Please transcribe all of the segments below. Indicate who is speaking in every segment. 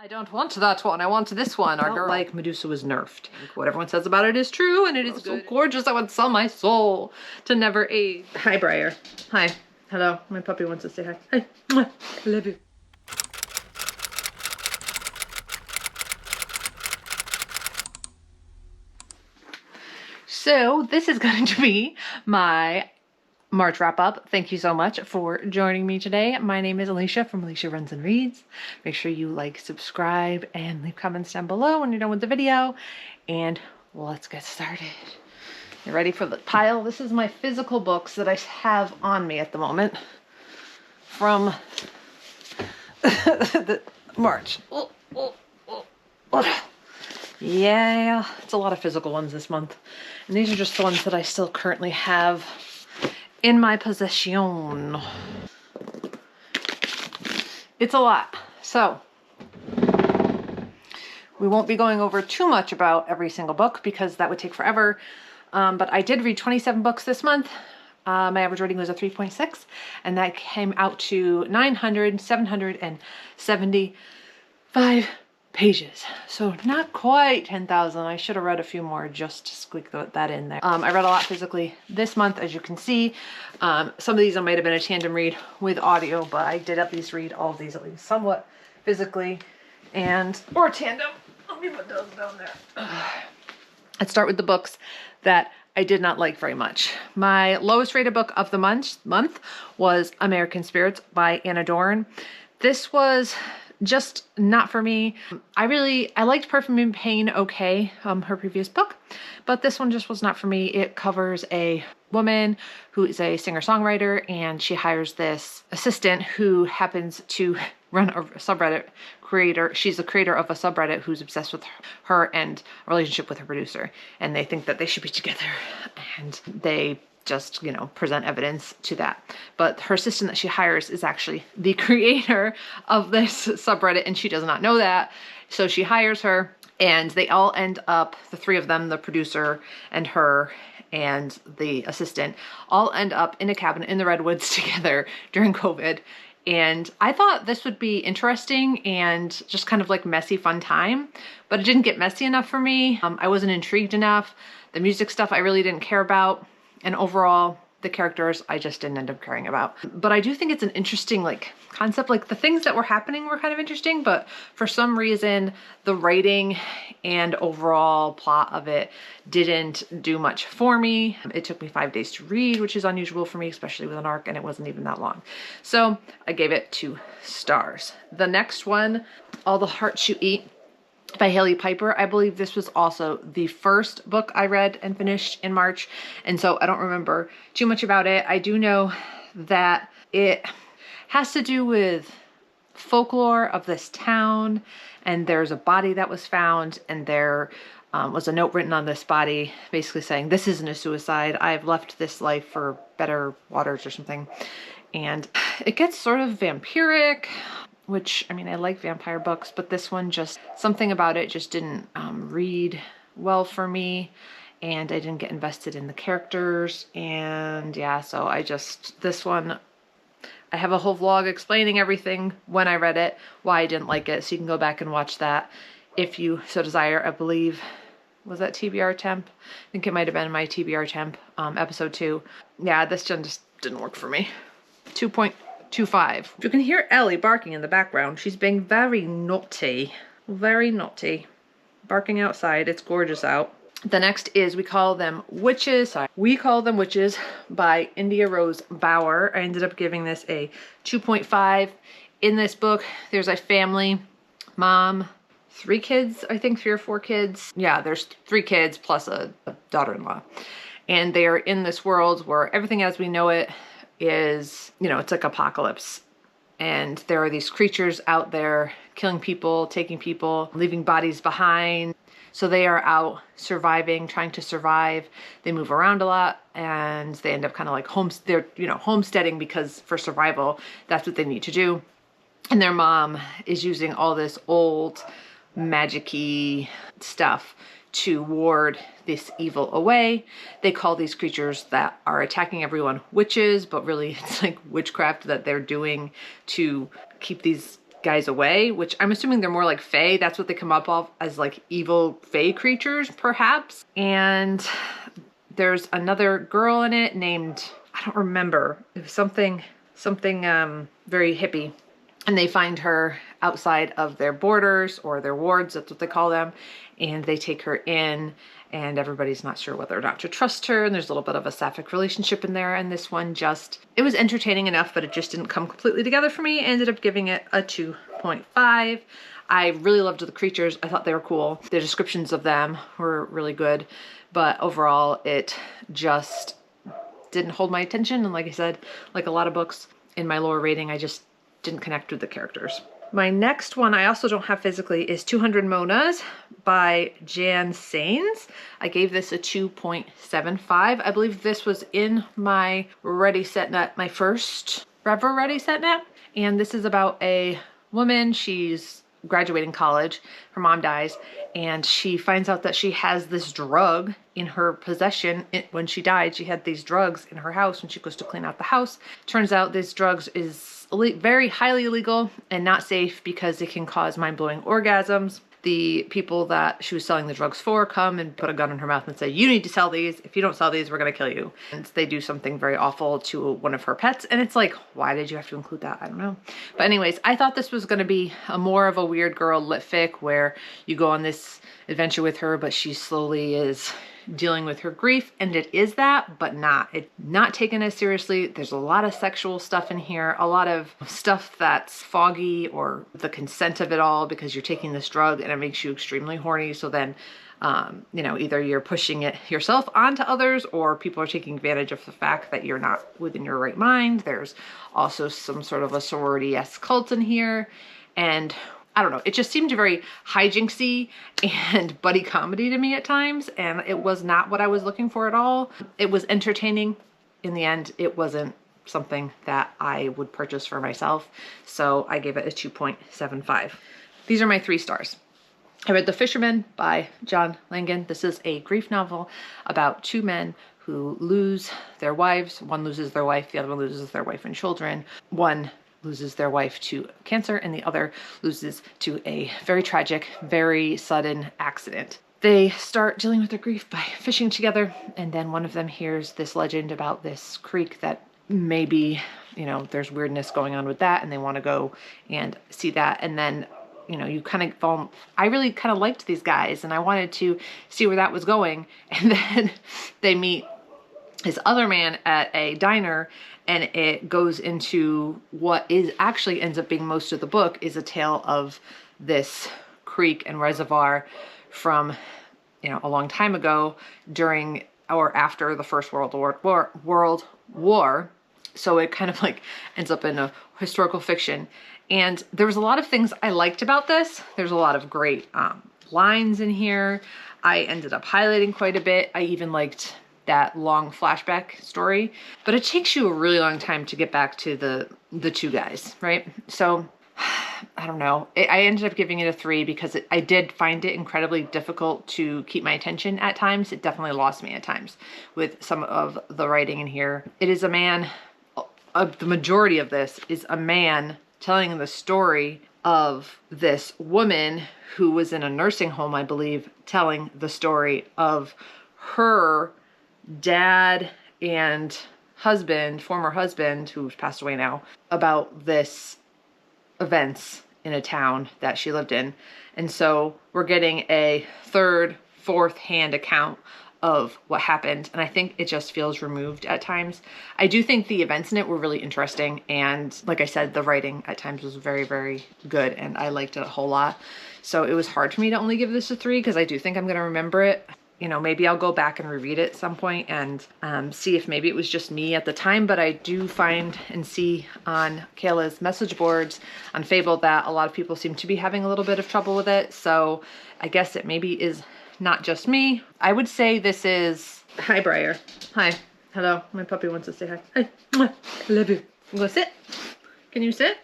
Speaker 1: I don't want that one. I want this one. Our girl. Like Medusa was nerfed. What everyone says about it is true, and it is so gorgeous. I would sell my soul to never age. Hi, Briar. Hi. Hello. My puppy wants to say hi. Hi. Mwah. I love you. So this is going to be my March wrap up. Thank you so much for joining me today. My name is Alicia from Alicia Runs and Reads. Make sure you like, subscribe, and leave comments down below when you're done with the video. And let's get started. You ready for the pile? This is my physical books that I have on me at the moment from the March. Yeah, it's a lot of physical ones this month. And these are just the ones that I still currently have in my possession. It's a lot. So we won't be going over too much about every single book because that would take forever. But I did read 27 books this month. My average rating was a 3.6, and that came out to 775 pages. So not quite 10,000. I should have read a few more just to squeak that in there. I read a lot physically this month, as you can see. Some of these I might have been a tandem read with audio, but I did at least read all of these at least somewhat physically or tandem. Let me put those down there. Let's start with the books that I did not like very much. My lowest rated book of the month was American Spirits by Anna Dorn. This was just not for me. I liked Perfume and Pain okay, her previous book, but this one just was not for me. It covers a woman who is a singer-songwriter, and she hires this assistant who happens to run a subreddit creator. She's the creator of a subreddit who's obsessed with her and a relationship with her producer, and they think that they should be together, and they just, you know, present evidence to that. But her assistant that she hires is actually the creator of this subreddit, and she does not know that. So she hires her, and they all end up, the three of them, the producer and her and the assistant, all end up in a cabin in the Redwoods together during COVID. And I thought this would be interesting and just kind of like messy, fun time, but it didn't get messy enough for me. I wasn't intrigued enough. The music stuff I really didn't care about. And overall, the characters I just didn't end up caring about. But I do think it's an interesting like concept. Like the things that were happening were kind of interesting, but for some reason, the writing and overall plot of it didn't do much for me. It took me 5 days to read, which is unusual for me, especially with an arc, and it wasn't even that long. So I gave it 2 stars. The next one, All the Hearts You Eat by Haley Piper. I believe this was also the first book I read and finished in March, and so I don't remember too much about it. I do know that it has to do with folklore of this town, and there's a body that was found, and there was a note written on this body basically saying, "This isn't a suicide. I've left this life for better waters," or something. And it gets sort of vampiric, which, I mean, I like vampire books, but this one just, something about it just didn't read well for me, and I didn't get invested in the characters, and yeah, so this one, I have a whole vlog explaining everything when I read it, why I didn't like it, so you can go back and watch that if you so desire. I believe, was that TBR Temp? I think it might have been my TBR Temp, episode 2. Yeah, this one just didn't work for me. 2.25. You can hear Ellie barking in the background. She's being very naughty, barking outside. It's gorgeous out. The next is We Call Them Witches by India Rose Bauer. I ended up giving this a 2.5. In this book, there's a family, mom, 3 kids, I think 3 or 4 kids. Yeah, there's 3 kids plus a daughter-in-law. And they are in this world where everything as we know it is, you know, it's like apocalypse. And there are these creatures out there killing people, taking people, leaving bodies behind. So they are out surviving, trying to survive. They move around a lot, and they end up kind of like homesteading because for survival, that's what they need to do. And their mom is using all this old magic-y stuff to ward this evil away. They call these creatures that are attacking everyone witches, but really it's like witchcraft that they're doing to keep these guys away, which I'm assuming they're more like fae. That's what they come up of as, like evil fae creatures, perhaps. And there's another girl in it named, I don't remember, it was something very hippie. And they find her outside of their borders or their wards, that's what they call them. And they take her in, and everybody's not sure whether or not to trust her. And there's a little bit of a sapphic relationship in there. And this one just, it was entertaining enough, but it just didn't come completely together for me. I ended up giving it a 2.5. I really loved the creatures. I thought they were cool. The descriptions of them were really good, but overall it just didn't hold my attention. And like I said, like a lot of books in my lower rating, I just didn't connect with the characters. My next one I also don't have physically is 200 Monas by Jan Sains. I gave this a 2.75. I believe this was in my Ready Set Net, my first ever Ready Set Net. And this is about a woman, she's graduating college, her mom dies, and she finds out that she has this drug in her possession. When she died, she had these drugs in her house when she goes to clean out the house. Turns out this drugs is very highly illegal and not safe because it can cause mind-blowing orgasms. The people that she was selling the drugs for come and put a gun in her mouth and say, you need to sell these. If you don't sell these, we're going to kill you. And they do something very awful to one of her pets. And it's like, why did you have to include that? I don't know. But anyways, I thought this was going to be a more of a weird girl lit fic where you go on this adventure with her, but she slowly is dealing with her grief, and it is that, but not taken as seriously. There's a lot of sexual stuff in here, a lot of stuff that's foggy, or the consent of it all, because you're taking this drug and it makes you extremely horny. So then, you know, either you're pushing it yourself onto others, or people are taking advantage of the fact that you're not within your right mind. There's also some sort of a sorority-esque cult in here, and I don't know, it just seemed very hijinksy and buddy comedy to me at times, and it was not what I was looking for at all. It was entertaining. In the end, it wasn't something that I would purchase for myself, so I gave it a 2.75. These are my 3 stars. I read The Fisherman by John Langan. This is a grief novel about 2 men who lose their wives. One loses their wife, the other one loses their wife and children. One loses their wife to cancer, and the other loses to a very tragic, very sudden accident. They start dealing with their grief by fishing together, and then one of them hears this legend about this creek that maybe, you know, there's weirdness going on with that, and they want to go and see that. And then, you know, you kind of fall. I really kind of liked these guys, and I wanted to see where that was going. And then they meet this other man at a diner, and it goes into what is actually ends up being most of the book, is a tale of this creek and reservoir from, you know, a long time ago, during or after the First World War. So it kind of like ends up in a historical fiction. And there was a lot of things I liked about this. There's a lot of great lines in here. I ended up highlighting quite a bit. I even liked that long flashback story, but it takes you a really long time to get back to the 2 guys, right? So I don't know. I ended up giving it a 3 because I did find it incredibly difficult to keep my attention at times. It definitely lost me at times with some of the writing in here. It is a man, the majority of this is a man telling the story of this woman who was in a nursing home, I believe, telling the story of her dad and husband, former husband, who's passed away now, about this events in a town that she lived in. And so we're getting a 3rd, 4th hand account of what happened, and I think it just feels removed at times. I do think the events in it were really interesting, and like I said, the writing at times was very, very good, and I liked it a whole lot. So it was hard for me to only give this a 3 because I do think I'm going to remember it. You know, maybe I'll go back and reread it at some point and see if maybe it was just me at the time. But I do find and see on Kayla's message boards on Fable that a lot of people seem to be having a little bit of trouble with it. So I guess it maybe is not just me. I would say this is... Hi, Briar. Hi. Hello. My puppy wants to say hi. Hi. I love you. You want to sit? Can you sit?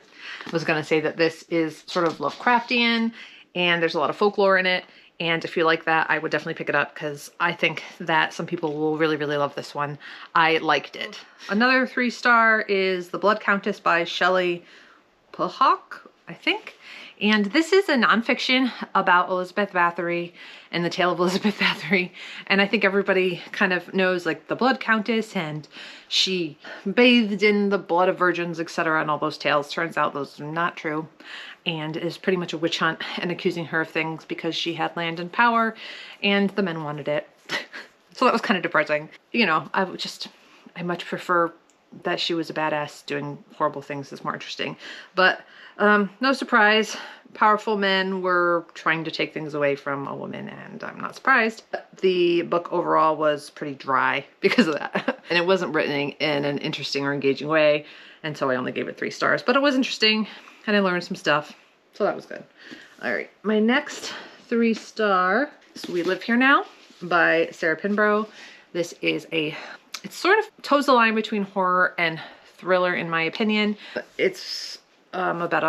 Speaker 1: I was going to say that this is sort of Lovecraftian, and there's a lot of folklore in it. And if you like that, I would definitely pick it up because I think that some people will really, really love this one. I liked it. Another 3-star is The Blood Countess by Shelley Pahawk. I think. And this is a nonfiction about Elizabeth Bathory and the tale of Elizabeth Bathory. And I think everybody kind of knows like the Blood Countess, and she bathed in the blood of virgins, etc. and all those tales. Turns out those are not true, and is pretty much a witch hunt and accusing her of things because she had land and power and the men wanted it. So that was kind of depressing. You know, I much prefer that she was a badass doing horrible things. Is more interesting. But no surprise, powerful men were trying to take things away from a woman, and I'm not surprised. The book overall was pretty dry because of that. And it wasn't written in an interesting or engaging way, and so I only gave it 3 stars. But it was interesting, and I learned some stuff, so that was good. All right, my next 3-star is We Live Here Now by Sarah Pinborough. This is it sort of toes the line between horror and thriller in my opinion. It's about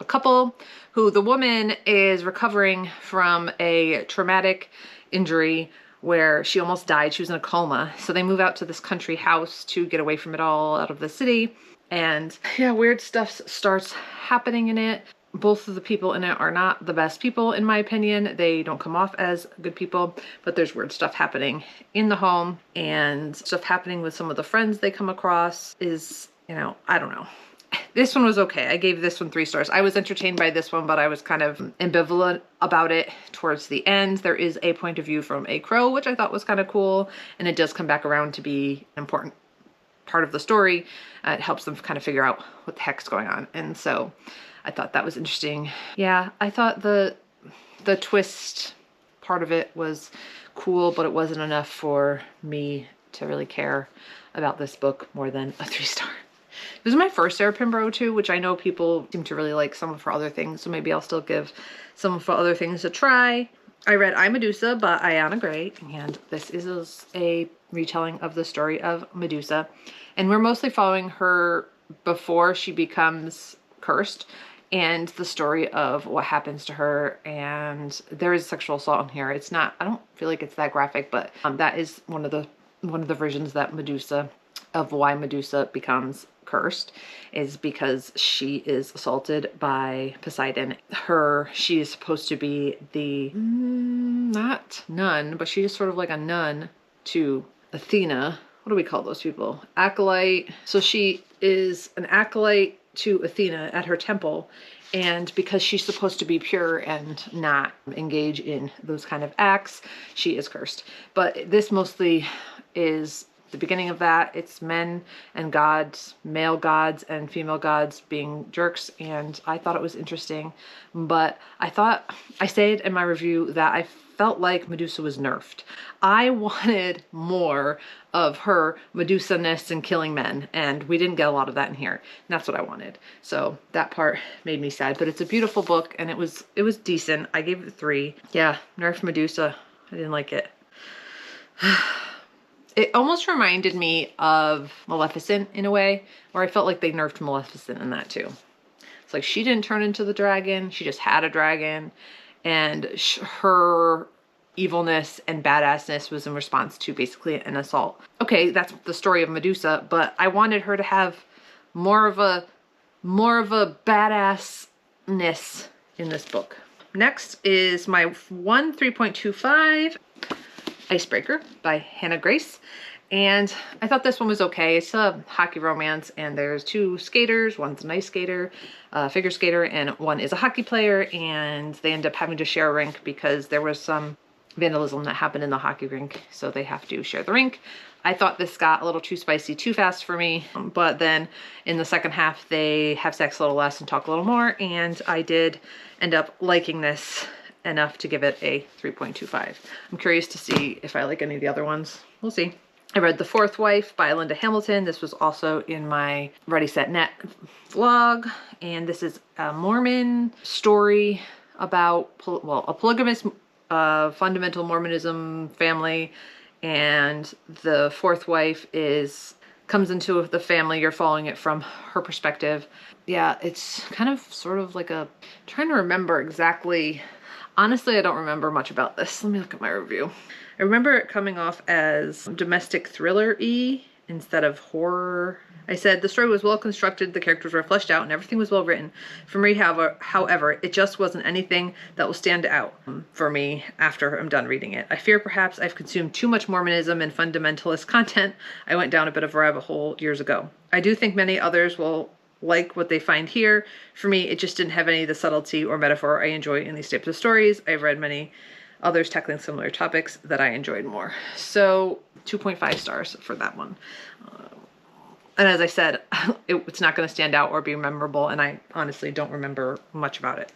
Speaker 1: a couple who, the woman is recovering from a traumatic injury where she almost died. She was in a coma. So they move out to this country house to get away from it all, out of the city. And yeah, weird stuff starts happening in it. Both of the people in it are not the best people, in my opinion. They don't come off as good people, but there's weird stuff happening in the home, and stuff happening with some of the friends they come across is, you know, I don't know. This one was okay. I gave this one 3 stars. I was entertained by this one, but I was kind of ambivalent about it towards the end. There is a point of view from a crow, which I thought was kind of cool, and it does come back around to be an important part of the story. It helps them kind of figure out what the heck's going on, and so I thought that was interesting. Yeah, I thought the twist part of it was cool, but it wasn't enough for me to really care about this book more than a 3-star. This is my first Sarah Pinborough too, which I know people seem to really like some of her other things, so maybe I'll still give some of her other things a try. I read I, Medusa by Ayanna Gray, and this is a retelling of the story of Medusa. And we're mostly following her before she becomes cursed, and the story of what happens to her. And there is sexual assault in here. It's not, I don't feel like it's that graphic, but that is one of the versions that Medusa, of why Medusa becomes cursed, is because she is assaulted by Poseidon. She is supposed to be the, not nun, but she is sort of like a nun to Athena. What do we call those people? Acolyte. So she is an acolyte to Athena at her temple, and because she's supposed to be pure and not engage in those kind of acts, she is cursed. But this mostly is the beginning of that. It's men and gods, male gods and female gods being jerks, and I thought it was interesting. But I said in my review that I felt like Medusa was nerfed. I wanted more of her Medusa-ness and killing men, and we didn't get a lot of that in here. And that's what I wanted. So that part made me sad, but it's a beautiful book, and it was decent. I gave it 3. Yeah, nerfed Medusa. I didn't like it. It almost reminded me of Maleficent in a way, where I felt like they nerfed Maleficent in that too. It's like she didn't turn into the dragon, she just had a dragon, and her evilness and badassness was in response to basically an assault. Okay, that's the story of Medusa, but I wanted her to have more of a badassness in this book. Next is my 3.25 Icebreaker by Hannah Grace. And I thought this one was okay. It's a hockey romance, and there's 2 skaters. One's an ice skater, figure skater, and one is a hockey player, and they end up having to share a rink because there was some vandalism that happened in the hockey rink, so they have to share the rink. I thought this got a little too spicy too fast for me, but then in the second half they have sex a little less and talk a little more, and I did end up liking this enough to give it a 3.25. I'm curious to see if I like any of the other ones. We'll see. I read The Fourth Wife by Linda Hamilton. This was also in my Ready Set Net vlog, and this is a Mormon story about a polygamous fundamental Mormonism family, and the fourth wife comes into the family. You're following it from her perspective. Yeah, it's kind of sort of like trying to remember exactly. Honestly, I don't remember much about this. Let me look at my review. I remember it coming off as domestic thriller-y instead of horror. I said the story was well constructed, the characters were fleshed out, and everything was well written. For me, however, it just wasn't anything that will stand out for me after I'm done reading it. I fear perhaps I've consumed too much Mormonism and fundamentalist content. I went down a bit of a rabbit hole years ago. I do think many others will like what they find here. For me, it just didn't have any of the subtlety or metaphor I enjoy in these types of stories. I've read many others tackling similar topics that I enjoyed more. So 2.5 stars for that one. And as I said, it's not going to stand out or be memorable, and I honestly don't remember much about it.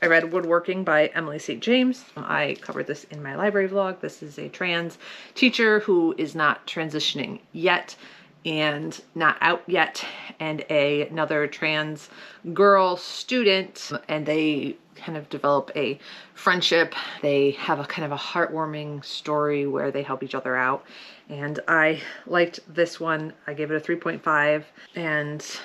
Speaker 1: I read Woodworking by Emily St. James. I covered this in my library vlog. This is a trans teacher who is not transitioning yet and not out yet, and another trans girl student, and they kind of develop a friendship. They have a kind of a heartwarming story where they help each other out, and I liked this one. I gave it a 3.5, and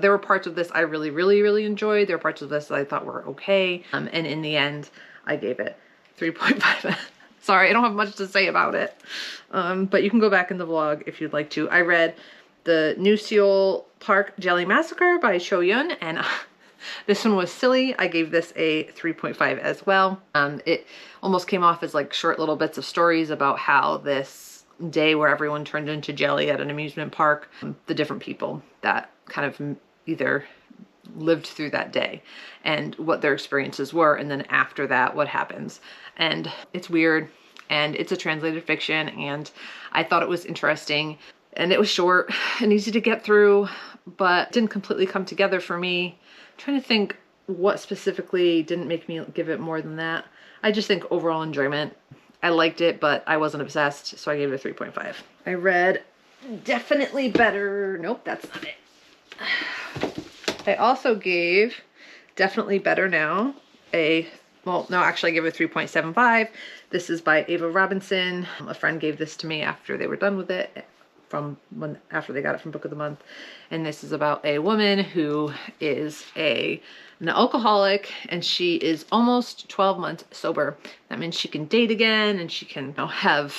Speaker 1: there were parts of this I really enjoyed. There were parts of this that I thought were okay, and in the end I gave it 3.5. Sorry, I don't have much to say about it, but you can go back in the vlog if you'd like to. I read the New Seoul Park Jelly Massacre by Cho Yun, and this one was silly. I gave this a 3.5 as well. It almost came off as like short little bits of stories about how this day where everyone turned into jelly at an amusement park, the different people that kind of either lived through that day and what their experiences were, and then after that what happens. And it's weird, and it's a translated fiction, and I thought it was interesting, and it was short and easy to get through, but didn't completely come together for me. I'm trying to think what specifically didn't make me give it more than that. I just think overall enjoyment. I liked it, but I wasn't obsessed, so I gave it a 3.5. I read Definitely Better. Nope, that's not it. I also gave Definitely Better Now I gave it a 3.75. This is by Ava Robinson. A friend gave this to me after they were done with it, after they got it from Book of the Month. And this is about a woman who is an alcoholic, and she is almost 12 months sober. That means she can date again, and she can have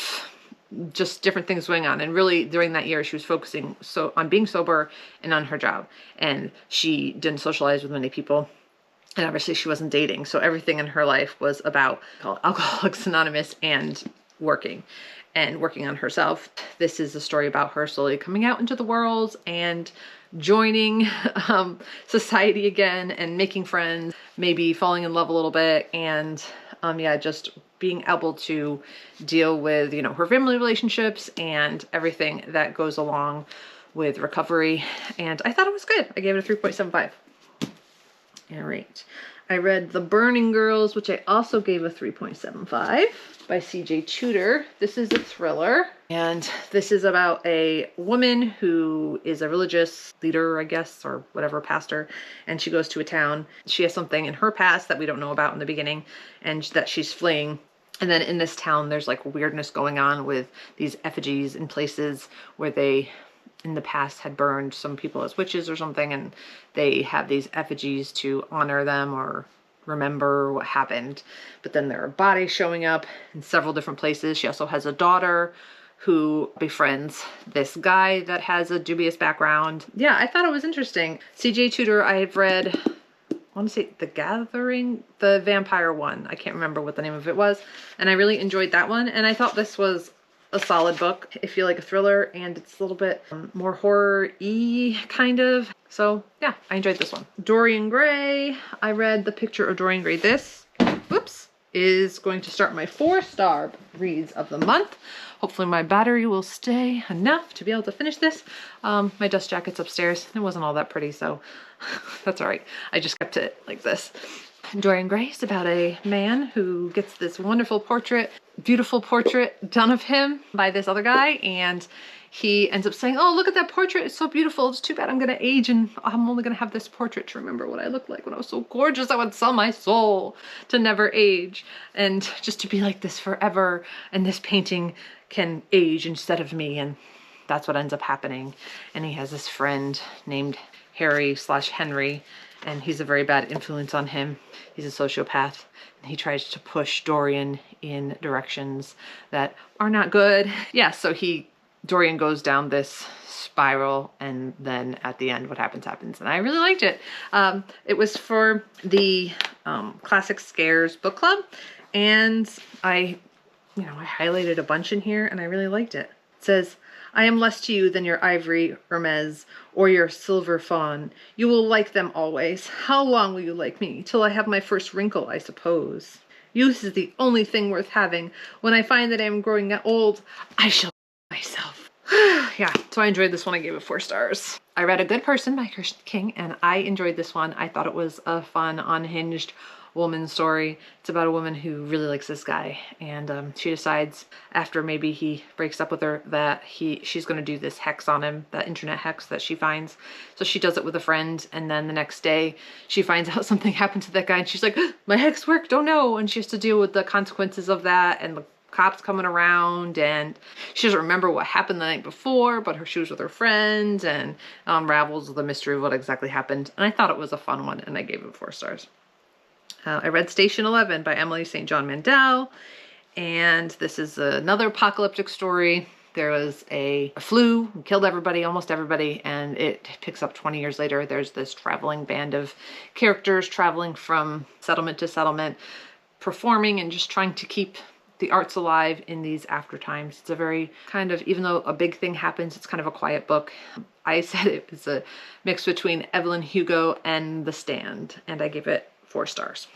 Speaker 1: just different things going on. And really during that year she was focusing on being sober and on her job, and she didn't socialize with many people, and obviously she wasn't dating, so everything in her life was about Alcoholics Anonymous and working on herself. This is a story about her slowly coming out into the world and joining society again and making friends, maybe falling in love a little bit, and just being able to deal with, her family relationships and everything that goes along with recovery. And I thought it was good. I gave it a 3.75. All right. I read The Burning Girls, which I also gave a 3.75 by C.J. Tudor. This is a thriller, and this is about a woman who is a religious leader, I guess, or whatever, pastor, and she goes to a town. She has something in her past that we don't know about in the beginning, and that she's fleeing. And then in this town, there's like weirdness going on with these effigies in places where they in the past had burned some people as witches or something, and they have these effigies to honor them or remember what happened. But then there are bodies showing up in several different places. She also has a daughter who befriends this guy that has a dubious background. Yeah, I thought it was interesting. C.J. Tudor, I have read, I want to say The Gathering, the vampire one. I can't remember what the name of it was. And I really enjoyed that one. And I thought this was a solid book if you like a thriller, and it's a little bit more horror-y kind of. So yeah, I enjoyed this one. Dorian Gray. I read The Picture of Dorian Gray. This, is going to start my 4-star reads of the month. Hopefully my battery will stay enough to be able to finish this. My dust jacket's upstairs. It wasn't all that pretty, so that's all right. I just kept it like this. Dorian Gray is about a man who gets this wonderful portrait, beautiful portrait done of him by this other guy, and he ends up saying, oh, look at that portrait, it's so beautiful, it's too bad I'm gonna age and I'm only gonna have this portrait to remember what I looked like when I was so gorgeous I would sell my soul to never age and just to be like this forever, and this painting can age instead of me. And that's what ends up happening. And he has this friend named Harry/Henry, and he's a very bad influence on him. He's a sociopath, and he tries to push Dorian in directions that are not good. Yeah, so he Dorian goes down this spiral, and then at the end what happens happens, and I really liked it. It was for the Classic Scares book club, and I highlighted a bunch in here and I really liked it. It says, I am less to you than your ivory Hermes or your silver fawn. You will like them always. How long will you like me? Till I have my first wrinkle, I suppose. Youth is the only thing worth having. When I find that I am growing old, I shall myself. Yeah, so I enjoyed this one. I gave it 4 stars. I read A Good Person by Christian King, and I enjoyed this one. I thought it was a fun, unhinged woman story. It's about a woman who really likes this guy, and she decides after maybe he breaks up with her that she's going to do this hex on him, that internet hex that she finds. So she does it with a friend, and then the next day she finds out something happened to that guy, and she's like, my hex worked, oh no, and she has to deal with the consequences of that, and the cops coming around, and she doesn't remember what happened the night before, but she was with her friends, and unravels the mystery of what exactly happened. And I thought it was a fun one, and I gave it 4 stars. I read Station 11 by Emily St. John Mandel, and this is another apocalyptic story. There was a flu, killed everybody, almost everybody, and it picks up 20 years later. There's this traveling band of characters traveling from settlement to settlement, performing and just trying to keep the arts alive in these after times. It's a very kind of, even though a big thing happens, it's kind of a quiet book. I said it was a mix between Evelyn Hugo and The Stand, and I gave it 4 stars.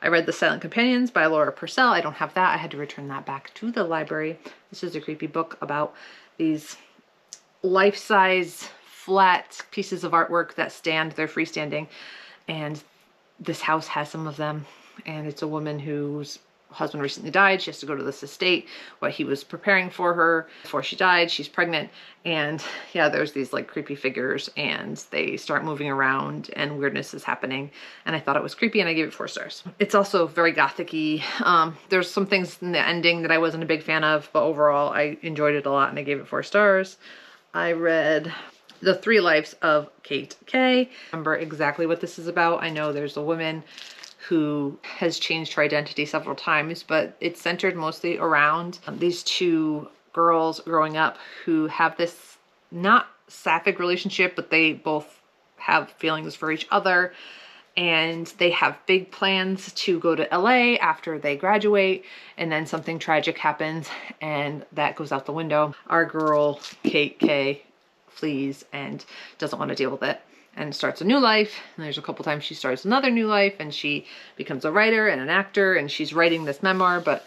Speaker 1: I read The Silent Companions by Laura Purcell. I don't have that. I had to return that back to the library. This is a creepy book about these life-size flat pieces of artwork that stand. They're freestanding, and this house has some of them, and it's a woman whose husband recently died. She has to go to this estate, what he was preparing for her before she died. She's pregnant, and yeah, there's these like creepy figures, and they start moving around and weirdness is happening, and I thought it was creepy, and I gave it 4 stars. It's also very gothic-y. There's some things in the ending that I wasn't a big fan of, but overall I enjoyed it a lot, and I gave it 4 stars. I read The 3 Lives of Kate Kay. I remember exactly what this is about. I know there's a woman who has changed her identity several times, but it's centered mostly around these 2 girls growing up who have this not sapphic relationship, but they both have feelings for each other, and they have big plans to go to LA after they graduate, and then something tragic happens and that goes out the window. Our girl Kate Kay flees and doesn't want to deal with it, and starts a new life. And there's a couple times she starts another new life, and she becomes a writer and an actor, and she's writing this memoir, but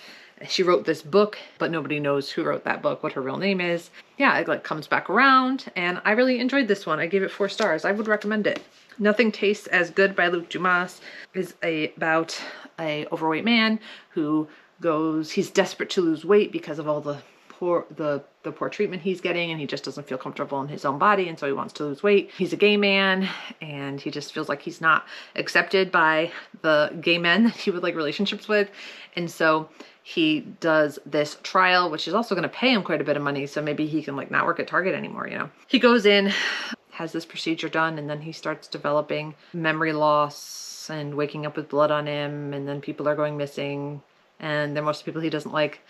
Speaker 1: she wrote this book, but nobody knows who wrote that book, what her real name is. Yeah, it like comes back around, and I really enjoyed this one. I gave it 4 stars. I would recommend it. Nothing Tastes as Good by Luc Dumas is about a overweight man who he's desperate to lose weight because of all the poor treatment he's getting, and he just doesn't feel comfortable in his own body, and so he wants to lose weight. He's a gay man, and he just feels like he's not accepted by the gay men that he would like relationships with, and so he does this trial, which is also going to pay him quite a bit of money, so maybe he can like not work at Target anymore, you know. He goes in, has this procedure done, and then he starts developing memory loss and waking up with blood on him, and then people are going missing, and they're most people he doesn't like.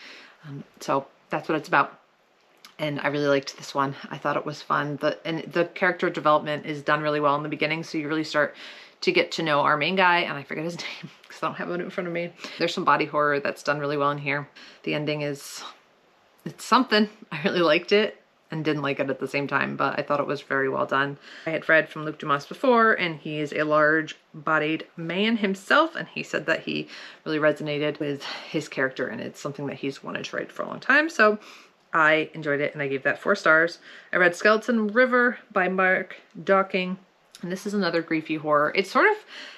Speaker 1: So that's what it's about. And I really liked this one. I thought it was fun. And the character development is done really well in the beginning, so you really start to get to know our main guy, and I forget his name because I don't have it in front of me. There's some body horror that's done really well in here. The ending it's something. I really liked it and didn't like it at the same time, but I thought it was very well done. I had read from Luc Dumas before, and he is a large-bodied man himself, and he said that he really resonated with his character, and it's something that he's wanted to write for a long time, so I enjoyed it, and I gave that 4 stars. I read Skeleton River by Mark Docking, and this is another griefy horror. It's sort of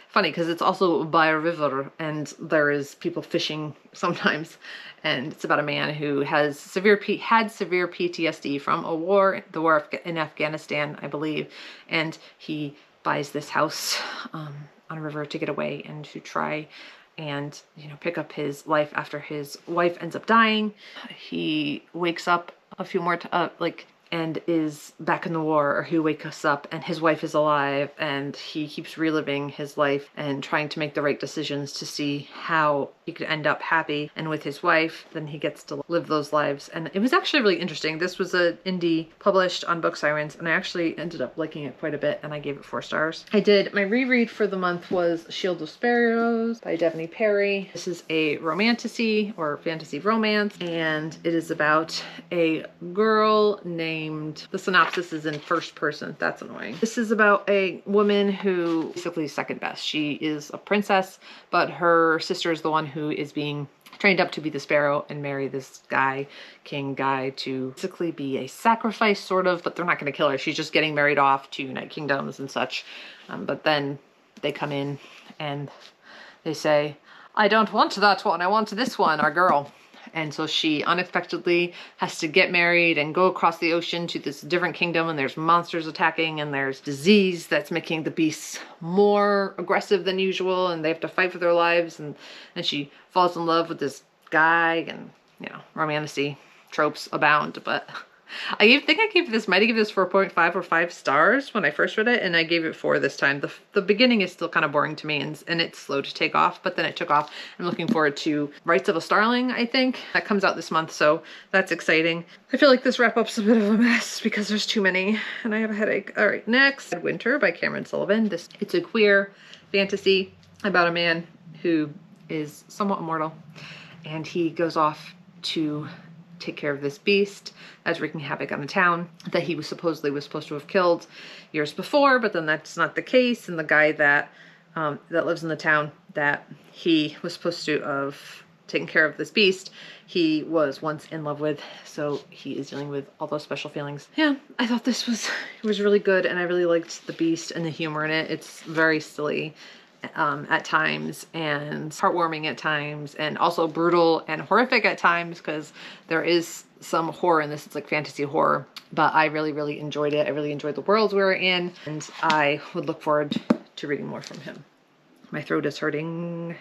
Speaker 1: funny because it's also by a river, and there is people fishing sometimes, and it's about a man who had severe PTSD from the war in Afghanistan, I believe, and he buys this house on a river to get away and to try and, you know, pick up his life after his wife ends up dying. He wakes up a few more like and is back in the war, or who wakes up and his wife is alive, and he keeps reliving his life and trying to make the right decisions to see how he could end up happy and with his wife. Then he gets to live those lives. And it was actually really interesting. This was an indie published on Book Sirens, and I actually ended up liking it quite a bit, and I gave it 4 stars. I did, my reread for the month was Shield of Sparrows by Devney Perry. This is a romantasy or fantasy romance, and it is about a girl named, the synopsis is in first person, that's annoying. This is about a woman who basically is second best. She is a princess, but her sister is the one who is being trained up to be the sparrow and marry this guy, king guy, to basically be a sacrifice, sort of, but they're not going to kill her. She's just getting married off to unite kingdoms and such. But then they come in and they say, I don't want that one, I want this one, our girl. And so she unexpectedly has to get married and go across the ocean to this different kingdom, and there's monsters attacking, and there's disease that's making the beasts more aggressive than usual, and they have to fight for their lives, and she falls in love with this guy, and, you know, romantasy tropes abound. But I think I might have given this 4.5 or 5 stars when I first read it, and I gave it 4 this time. The beginning is still kind of boring to me, and it's slow to take off, but then it took off. I'm looking forward to Rights of a Starling, I think. That comes out this month, so that's exciting. I feel like this wrap-up's a bit of a mess because there's too many, and I have a headache. All right, next, Winter by Cameron Sullivan. It's a queer fantasy about a man who is somewhat immortal, and he goes off to take care of this beast that's wreaking havoc on the town that he was supposed to have killed years before, but then that's not the case. And the guy that lives in the town that he was supposed to have taken care of this beast, he was once in love with, so he is dealing with all those special feelings. Yeah, I thought this was really good, and I really liked the beast and the humor in it. It's very silly at times, and heartwarming at times, and also brutal and horrific at times, because there is some horror in this. It's like fantasy horror, but I really, really enjoyed it. I really enjoyed the worlds we were in, and I would look forward to reading more from him. My throat is hurting.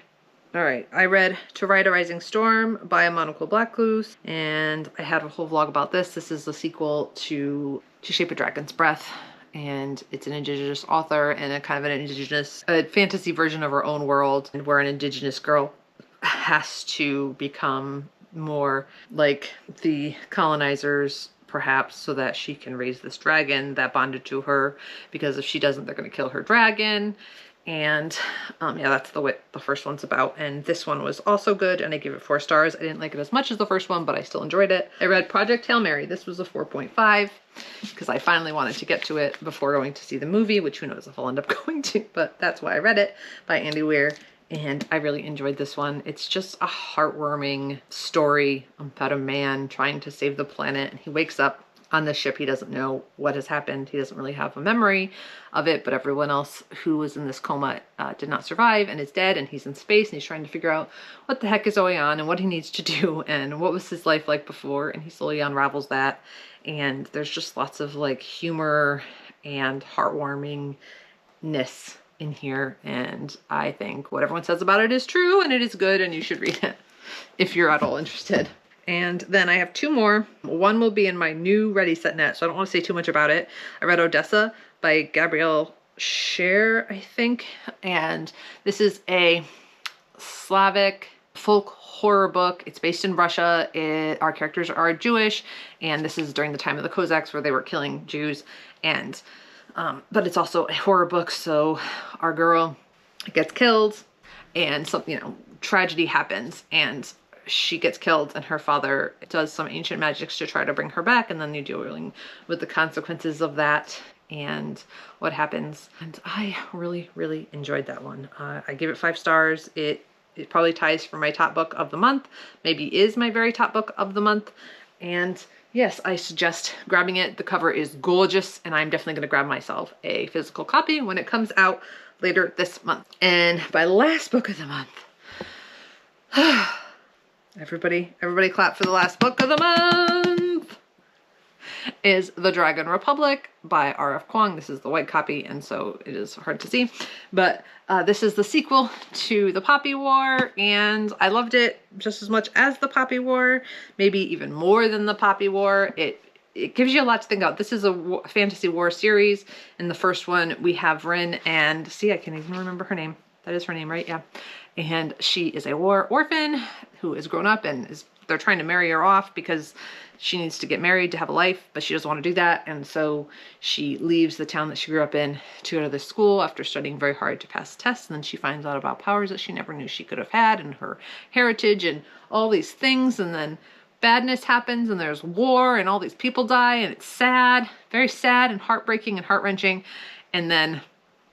Speaker 1: All right, I read To Ride a Rising Storm by Monica Blackloose, and I had a whole vlog about this. This is the sequel to Shape a Dragon's Breath, and it's an indigenous author and a kind of an indigenous fantasy version of her own world, and where an indigenous girl has to become more like the colonizers, perhaps, so that she can raise this dragon that bonded to her, because if she doesn't, they're going to kill her dragon. And yeah, that's what the first one's about. And this one was also good, and I gave it 4 stars. I didn't like it as much as the first one, but I still enjoyed it. I read Project Hail Mary. This was a 4.5 because I finally wanted to get to it before going to see the movie, which who knows if I'll end up going to, but that's why I read it, by Andy Weir. And I really enjoyed this one. It's just a heartwarming story about a man trying to save the planet, and he wakes up on the ship. He doesn't know what has happened. He doesn't really have a memory of it, but everyone else who was in this coma did not survive and is dead, and he's in space, and he's trying to figure out what the heck is going on and what he needs to do and what was his life like before, and he slowly unravels that. And there's just lots of like humor and heartwarmingness in here, and I think what everyone says about it is true, and it is good, and you should read it if you're at all interested. And then I have 2 more. One will be in my new Ready Set Net, so I don't want to say too much about it. I read Odessa by Gabrielle Scher, I think. And this is a Slavic folk horror book. It's based in Russia. Our characters are Jewish, and this is during the time of the Cossacks where they were killing Jews. And but it's also a horror book, so our girl gets killed, and some, tragedy happens, and she gets killed, and her father does some ancient magics to try to bring her back, and then you dealing with the consequences of that and what happens. And I really, really enjoyed that one. I give it 5 stars. It probably ties for my top book of the month, maybe is my very top book of the month. And yes, I suggest grabbing it. The cover is gorgeous, and I'm definitely going to grab myself a physical copy when it comes out later this month. And my last book of the month. Everybody clap for the last book of the month, is The Dragon Republic by R.F. Kuang. This is the white copy, and so it is hard to see, but this is the sequel to The Poppy War, and I loved it just as much as The Poppy War, maybe even more than The Poppy War. It it gives you a lot to think about. This is a fantasy war series. In the first one, we have Rin, and see, I can't even remember her name. That is her name, right? Yeah. And she is a war orphan who is grown up, and they're trying to marry her off because she needs to get married to have a life, but she doesn't want to do that. And so she leaves the town that she grew up in to go to this school after studying very hard to pass tests. And then she finds out about powers that she never knew she could have had, and her heritage and all these things. And then badness happens, and there's war, and all these people die, and it's sad, very sad and heartbreaking and heart-wrenching. And then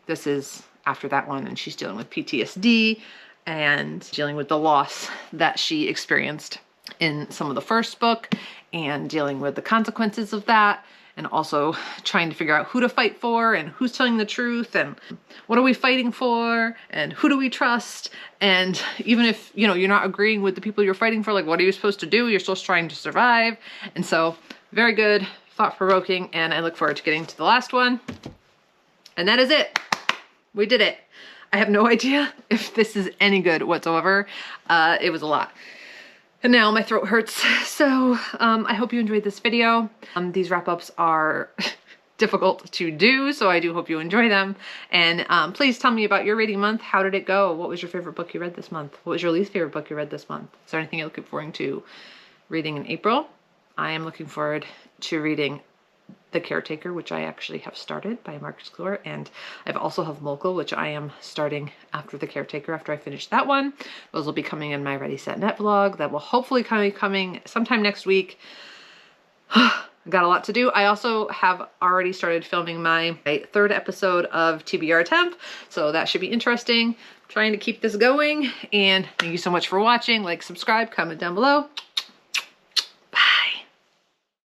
Speaker 1: this is after that one, and she's dealing with PTSD and dealing with the loss that she experienced in some of the first book, and dealing with the consequences of that, and also trying to figure out who to fight for and who's telling the truth and what are we fighting for and who do we trust. And even if, you know, you're not agreeing with the people you're fighting for, like, what are you supposed to do? You're still trying to survive. And so very good, thought-provoking, and I look forward to getting to the last one. And that is it. We did it. I have no idea if this is any good whatsoever. It was a lot. And now my throat hurts. So I hope you enjoyed this video. These wrap-ups are difficult to do, so I do hope you enjoy them. And please tell me about your reading month. How did it go? What was your favorite book you read this month? What was your least favorite book you read this month? Is there anything you're looking forward to reading in April? I am looking forward to reading The Caretaker, which I actually have started, by Marcus Clure, and I've also have Mogul, which I am starting after The Caretaker, after I finish that one. Those will be coming in my Ready Set Net vlog that will hopefully be coming sometime next week. Got a lot to do. I also have already started filming my third episode of TBR Temp, so that should be interesting. I'm trying to keep this going, and thank you so much for watching. Like, subscribe, comment down below.